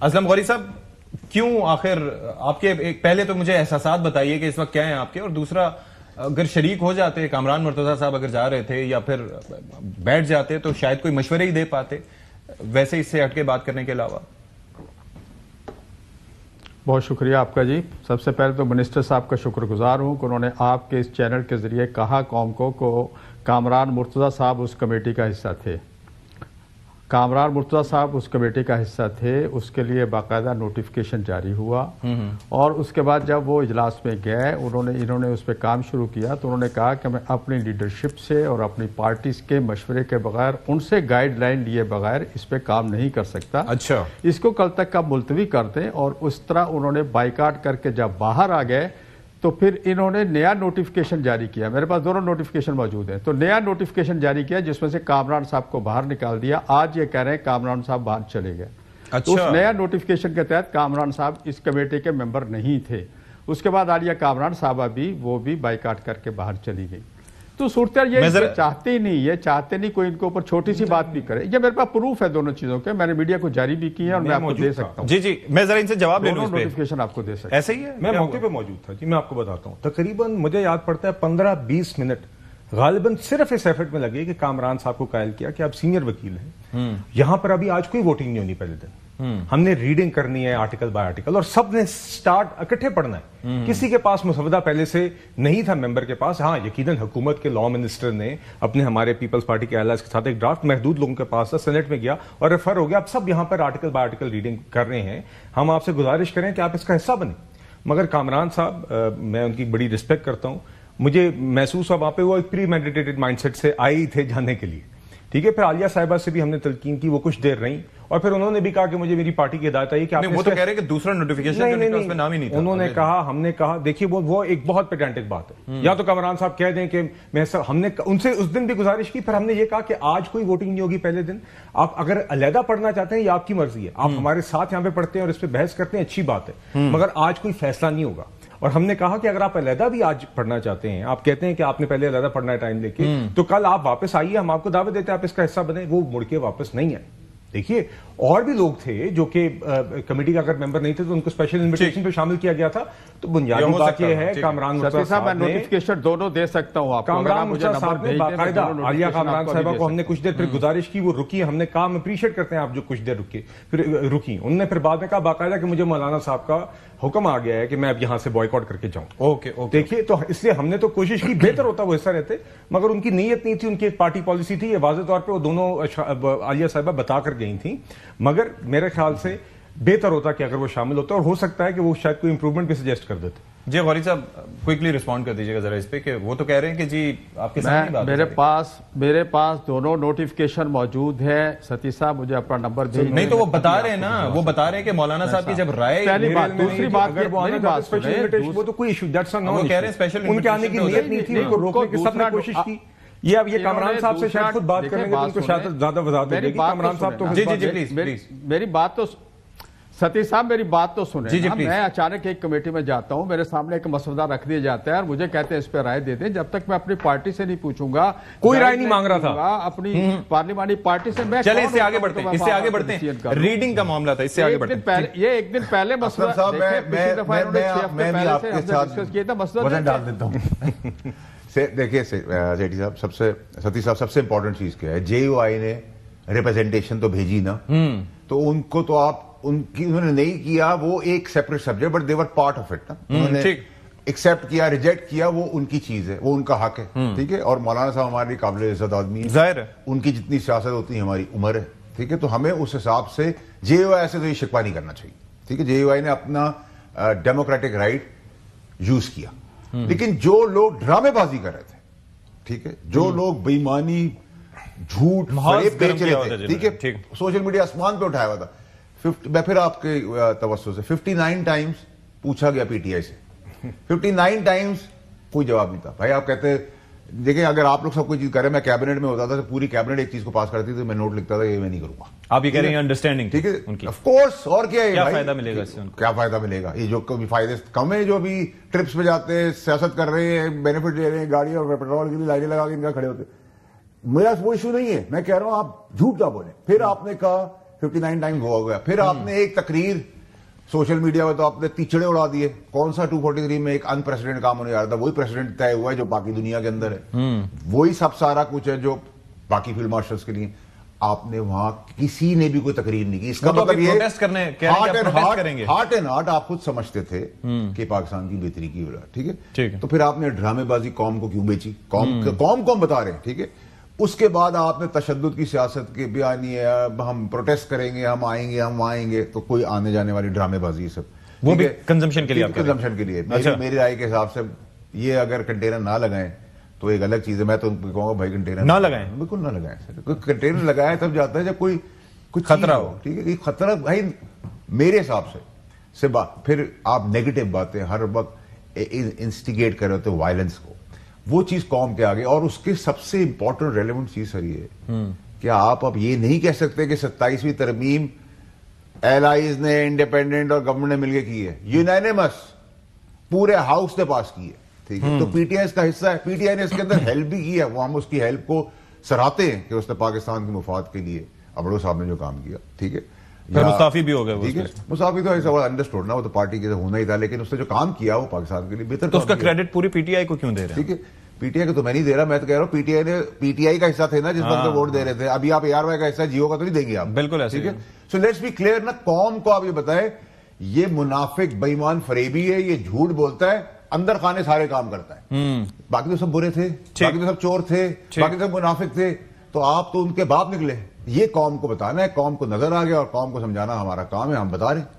असलम गौरी साहब, क्यों आखिर आपके पहले तो मुझे एहसासात बताइए कि इस वक्त क्या है आपके, और दूसरा अगर शरीक हो जाते, कामरान मुर्तजा साहब अगर जा रहे थे या फिर बैठ जाते तो शायद कोई मशवरे ही दे पाते, वैसे इससे हटके बात करने के अलावा। बहुत शुक्रिया आपका जी। सबसे पहले तो मिनिस्टर साहब का शुक्रगुजार हूं कि उन्होंने आपके इस चैनल के जरिए कहा कौम को कामरान मुर्तजा साहब उस कमेटी का हिस्सा थे। कामरान मुर्तजा साहब उस कमेटी का हिस्सा थे, उसके लिए बाकायदा नोटिफिकेशन जारी हुआ और उसके बाद जब वो इजलास में गए इन्होंने उस पर काम शुरू किया तो उन्होंने कहा कि मैं अपनी लीडरशिप से और अपनी पार्टी के मशवरे के बगैर, उनसे गाइडलाइन लिए बगैर इस पे काम नहीं कर सकता। अच्छा, इसको कल तक का मुलतवी कर दें। और उस तरह उन्होंने बाइकाट करके जब बाहर आ गए तो फिर इन्होंने नया नोटिफिकेशन जारी किया। मेरे पास दोनों नोटिफिकेशन मौजूद हैं। तो नया नोटिफिकेशन जारी किया जिसमें से कामरान साहब को बाहर निकाल दिया। आज ये कह रहे हैं कामरान साहब बाहर चले गए। अच्छा। तो उस नया नोटिफिकेशन के तहत कामरान साहब इस कमेटी के मेंबर नहीं थे। उसके बाद आलिया कामरान साहबा वो भी बाइकाट करके बाहर चली गई। तो सूरत ये चाहते ही नहीं, ये चाहते नहीं कोई इनके ऊपर छोटी सी बात भी करे। ये मेरे पास प्रूफ है दोनों चीजों के, मैंने मीडिया को जारी भी की है और मैं आपको दे सकता हूँ। जी जी, मैं जरा इनसे जवाब ले लूं, नोटिफिकेशन आपको दे सकता हूं। ऐसे ही है, मैं मौके पे मौजूद था जी। मैं आपको बताता हूँ, तकरीबन मुझे याद पड़ता है 15-20 मिनट गालिबन सिर्फ इस एफर्ट में लगे कि कामरान साहब को कायल किया कि आप सीनियर वकील हैं, यहां पर अभी आज कोई वोटिंग नहीं होनी पहले दिन, हमने रीडिंग करनी है आर्टिकल बाय आर्टिकल और सब ने स्टार्ट इकट्ठे पढ़ना है। किसी के पास मुसवदा पहले से नहीं था मेंबर के पास। हाँ, यकीनन हुकूमत के लॉ मिनिस्टर ने अपने हमारे पीपल्स पार्टी के एलास के साथ एक ड्राफ्ट महदूद लोगों के पास था, सेनेट में गया और रेफर हो गया। अब सब यहां पर आर्टिकल बाय आर्टिकल रीडिंग कर रहे हैं। हम आपसे गुजारिश करें कि आप इसका हिस्सा बने। मगर कामरान साहब, मैं उनकी बड़ी रिस्पेक्ट करता हूं, मुझे महसूस हुआ वहां पे वो एक प्री मेडिटेटेड माइंडसेट से आए ही थे जाने के लिए। ठीक है, फिर आलिया साहिबा से भी हमने तलकीन की, वो कुछ देर रही और फिर उन्होंने भी कहा कि मुझे मेरी पार्टी की हिदायत आई कि वो तो कह रहे हैं कि दूसरा नोटिफिकेशन उसमें नाम ही नहीं था। उन्होंने कहा, हमने कहा, देखिए वो एक बहुत पेटेंटिक बात है। या तो कामरान साहब कह दें कि हमने उनसे उस दिन भी गुजारिश की, फिर हमने ये कहा कि आज कोई वोटिंग नहीं होगी पहले दिन। आप अगर अलहदा पढ़ना चाहते हैं ये आपकी मर्जी है, आप हमारे साथ यहां पे पढ़ते हैं और इस पर बहस करते हैं, अच्छी बात है, मगर आज कोई फैसला नहीं होगा। और हमने कहा कि अगर आप अलहदा भी आज पढ़ना चाहते हैं, आप कहते हैं कि आपने पहले अलहदा पढ़ना है टाइम लेके, तो कल आप वापस आइए, हम आपको दावत देते हैं, आप इसका हिस्सा बने। वो मुड़ के वापस नहीं आए। देखिए, और भी लोग थे जो कि कमेटी का अगर मेंबर नहीं थे तो उनको स्पेशल इन्विटेशन पे शामिल किया गया था। तो बुनियादी बात यह है, कामरान मुर्तजा साहब ने नोटिफिकेशन दोनों दे सकता हूं आपको। कामरान मुर्तजा साहब ने बाकायदा आलिया कामरान साहिबा को हमने कुछ देर फिर गुजारिश की, वो रुकी। हमने कहा हम अप्रीशिएट करते हैं आप जो कुछ देर रुकी। उन्होंने फिर बाद में कहा बाकायदा कि मुझे मौलाना साहब का हुक्म आ गया है कि मैं अब यहां से बॉयकॉट करके जाऊं। ओके, देखिए, तो इसलिए हमने तो कोशिश की, बेहतर होता वो हिस्सा रहते, मगर उनकी नीयत नहीं थी, उनकी एक पार्टी पॉलिसी थी। ये वाज़ेह तौर पे वो दोनों आलिया साहिबा बता कर गई थी। मगर मेरे ख्याल से बेहतर होता कि अगर वो शामिल होता, और हो सकता है कि वो शायद कोई इंप्रूवमेंट भी सजेस्ट कर देते। जी गौरी साहब, क्विकली रिस्पॉन्ड कर दीजिएगा जरा इस पे कि वो तो कह रहे हैं कि जी आपके सामने बात मेरे पास दोनों नोटिफिकेशन मौजूद है। सतीश साहब मुझे अपना नंबर दे। नहीं तो वो बता रहे हैं ना, वो बता रहे हैं कि मौलाना साहब की जब राय, पहली बात, दूसरी बात, अगर वो आने का स्पेशल इन्विटेशन, वो तो कोई इशू, दैट्स नॉट, वो कह रहे हैं स्पेशल उनके आने की नीयत नहीं थी, उनको रोकने की सबने कोशिश की। ये अब ये कामरान साहब से शायद खुद बात करेंगे तो उनको शायद ज्यादा वजाहत देगी। कामरान साहब तो जी प्लीज मेरी बात तो सतीश साहब, मेरी बात तो सुने। जी, मैं अचानक एक कमेटी में जाता हूं, मेरे सामने एक मसवदा रख दिया जाता है और मुझे कहते हैं इस पर राय दे दें। जब तक मैं अपनी पार्टी से नहीं पूछूंगा, कोई राय नहीं मांग रहा था अपनी पार्लिमानी पार्टी से। मैं चले इससे आगे बढ़ते हैं, रीडिंग का मामला था, इससे आगे बढ़ते हैं। ये एक दिन पहले मसला डाल देता हूँ। देखिए सेठी साहब, सतीश साहब, सबसे इंपॉर्टेंट चीज क्या है, जेयूआई ने रिप्रेजेंटेशन तो भेजी ना, तो उनको तो आप उन्होंने नहीं किया, वो एक separate subject, but they were part of it ना। उन्होंने एक्सेप्ट किया, रिजेक्ट किया, वो उनकी चीज है, वो उनका हक है। ठीक है, और मौलाना साहब हमारे लिए काबिल इज्जत आदमी है, जाहिर है, उनकी जितनी सियासत होती है हमारी उम्र है। ठीक है, तो हमें उस हिसाब से जेयूआई से तो ये शिकवा नहीं करना चाहिए। ठीक है, जेयूआई ने अपना डेमोक्रेटिक राइट यूज किया, लेकिन जो लोग ड्रामेबाजी कर रहे थे, ठीक है, जो लोग बेईमानी, झूठ बेच रहे थे, ठीक है, सोशल मीडिया आसमान पे उठाया हुआ था। मैं फिर आपके तवज्जो से 59 टाइम्स पूछा गया पीटीआई से, 59 टाइम्स कोई जवाब नहीं था। भाई आप कहते, देखिए, अगर आप लोग सब कोई चीज करें, मैं कैबिनेट में होता था तो पूरी कैबिनेट एक चीज को पास करती थी तो मैं नोट लिखता था, ये मैं नहीं करूंगा। आप ये कह रहे हैं अंडरस्टैंडिंग, ठीक है, ऑफ कोर्स, और क्या है, क्या फायदा मिलेगा इससे उनको? क्या फायदा मिलेगा? ये जो कभी फायदे कम है, जो अभी ट्रिप्स पे जाते हैं, सियासत कर रहे हैं, बेनिफिट ले रहे हैं, गाड़ी और पेट्रोल के लिए लाइटें लगा के इनका खड़े होते, मेरा वो इशू नहीं है। मैं कह रहा हूं आप झूठ ना बोले। फिर आपने कहा 59 टाइम हो गया। फिर आपने एक तकरीर सोशल मीडिया में तो आपने तीचड़े उड़ा दिए। कौन सा 243 में एक अनप्रेसिडेंट काम होने जा रहा था, वही प्रेसिडेंट तय हुआ है जो बाकी दुनिया के अंदर है, वही सब सारा कुछ है जो बाकी फील्ड मार्शल्स के लिए। आपने वहां किसी ने भी कोई तकरीर नहीं की। इसका तो मतलब ये प्रोटेस्ट करने कह रहे हैं कि आप प्रोटेस्ट करेंगे। हार्ट एंड हार्ट आप खुद समझते थे कि पाकिस्तान की बेहतरी की वजह, ठीक ठीक है। है। तो फिर आपने ड्रामेबाजी कौम को क्यों बेची? कौम को हम बता रहे हैं, ठीक है। उसके बाद आपने तशद्दुद की सियासत के बयानी है, हम प्रोटेस्ट करेंगे, हम आएंगे, तो कोई आने जाने वाली ड्रामेबाजी सब वो भी कंजम्पशन के लिए, कंजम्पशन के लिए। अच्छा। मेरी राय के हिसाब से ये अगर कंटेनर ना लगाएं तो एक अलग चीज है। मैं तो कहूंगा भाई कंटेनर ना लगाएं, बिल्कुल ना लगाएं सर। कोई कंटेनर लगाए तब जाता है जब कोई कुछ खतरा हो, ठीक है। खतरा भाई मेरे हिसाब से फिर आप नेगेटिव बातें हर वक्त इंस्टिगेट कर रहे होते वायलेंस को, वो चीज कौम के आगे। और उसके सबसे इंपॉर्टेंट रेलेवेंट चीज सर ये कि आप अब ये नहीं कह सकते कि 27वीं तरमीम एलाइज ने, इंडिपेंडेंट और गवर्नमेंट ने मिलकर की है, यूनानिमस पूरे हाउस ने पास की है, ठीक है। तो पीटीआई इसका हिस्सा है, पीटीआई ने इसके अंदर हेल्प भी की है, वो हम उसकी हेल्प को सराहते हैं कि उसने पाकिस्तान के मुफाद के लिए अबड़ो साहब ने जो काम किया, ठीक है। मुस्ताफी भी हो गए, ठीक है। मुस्ताफी तो ऐसा अंडरस्टूड ना, वो तो पार्टी के होना ही था, लेकिन उसने जो काम किया वो पाकिस्तान के लिए बेहतर। तो उसका क्रेडिट पूरी पीटीआई को क्यों दे रहे हैं? ठीक है, पीटीआई को तो मैं नहीं दे रहा, मैं तो कह रहा हूँ पीटीआई का हिस्सा थे ना जिस वक्त वोट दे रहे थे। अभी आप ARY का हिस्सा, जियो का तो नहीं देंगे आप, बिल्कुल ऐसे, ठीक है। सो लेट्स बी क्लियर ना, कौम को आप ये बताएं ये मुनाफिक बेईमान फरेबी है, ये झूठ बोलता है, अंदर खाने सारे काम करता है, बाकी तो सब बुरे थे, बाकी तो सब चोर थे, बाकी तो सब मुनाफिक थे, तो आप तो उनके बाप निकले। ये कौम को बताना है, कौम को नजर आ गया और कौम को समझाना हमारा काम है, हम बता रहे हैं।